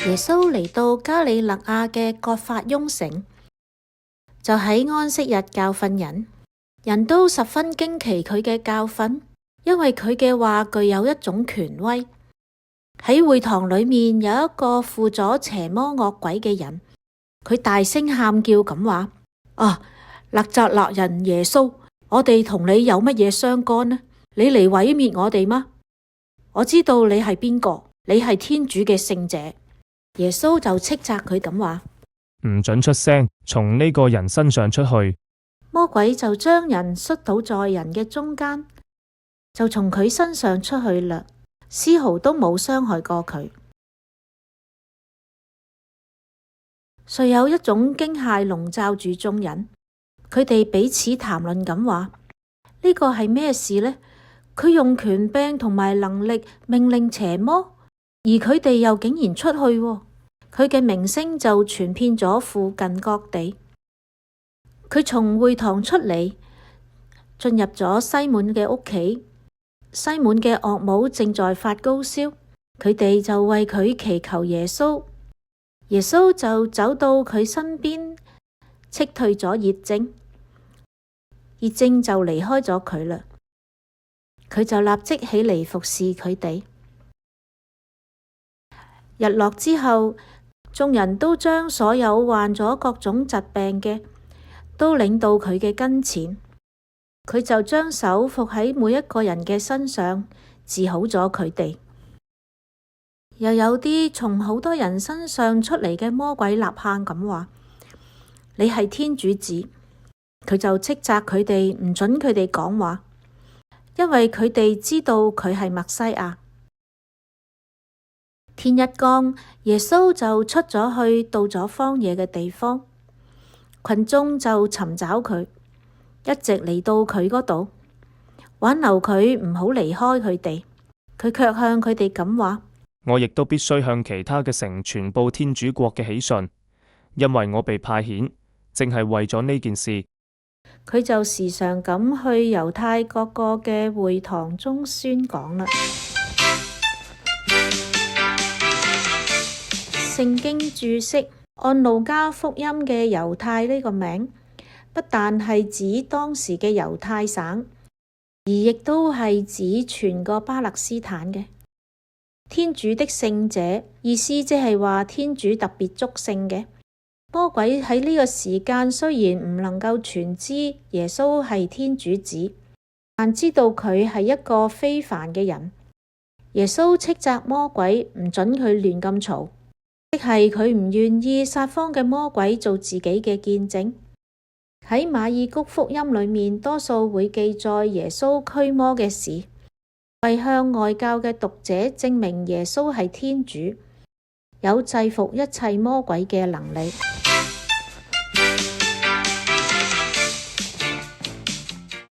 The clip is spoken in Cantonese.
耶穌嚟到加里肋亞嘅葛法翁城，就喺安息日教訓人，人都十分驚奇佢嘅教訓，因為佢嘅話具有一種權威。喺會堂裏面有一個附咗邪魔惡鬼嘅人，佢大聲喊叫咁話：啊，納匝肋人耶穌，我哋同你有乜嘢相干呢？你嚟毀滅我哋嗎？我知道你係邊個，你係天主嘅聖者。耶穌就斥責佢咁話：唔准出聲，從呢個人身上出去。魔鬼就將人摔倒在人嘅中間，就從佢身上出去啦，絲毫都冇傷害過佢。遂有一種驚駭籠罩住眾人，佢哋彼此談論咁話：呢個係咩事呢？佢用權柄同埋能力命令邪魔，而佢哋又竟然出去喎。佢嘅名聲就傳遍咗附近各地。佢從會堂出嚟，進入咗西滿嘅屋企。西滿嘅岳母正在發高燒，佢哋就為佢祈求耶穌。耶穌就走到佢身邊，斥退咗熱症，熱症就離開咗佢啦。佢就立即起嚟服侍佢哋。日落之後，眾人都將所有患咗各種疾病嘅，都領到佢嘅跟前。佢就將手伏喺每一個人嘅身上，治好咗佢哋。又有啲從好多人身上出嚟嘅魔鬼吶喊咁話：你係天主子。佢就斥責佢哋，唔准佢哋講話，因為佢哋知道佢係默西亞。天一光，耶穌就出咗去，到咗荒野嘅地方，群眾就尋找佢，一直嚟到佢嗰度，挽留佢唔好離開佢哋。佢卻向佢哋咁話：我亦都必須向其他嘅城傳報天主國嘅喜訊，因為我被派遣，正係為咗呢件事。佢就時常咁去猶太各個嘅會堂中宣講啦。聖經注釋：按路加福音嘅猶太呢個名，不但係指當時嘅猶太省，而亦都係指全個巴勒斯坦嘅。天主的聖者，意思即係話天主特別祝聖嘅。魔鬼喺呢個時間雖然唔能夠全知耶穌係天主子，但知道佢係一個非凡嘅人。耶穌斥責魔鬼唔准佢亂咁嘈，即係佢唔願意撒謊嘅魔鬼做自己嘅見證。喺馬爾谷福音裏面，多數會記載耶穌驅魔嘅事，為向外教嘅讀者證明耶穌係天主，有制服一切魔鬼嘅能力。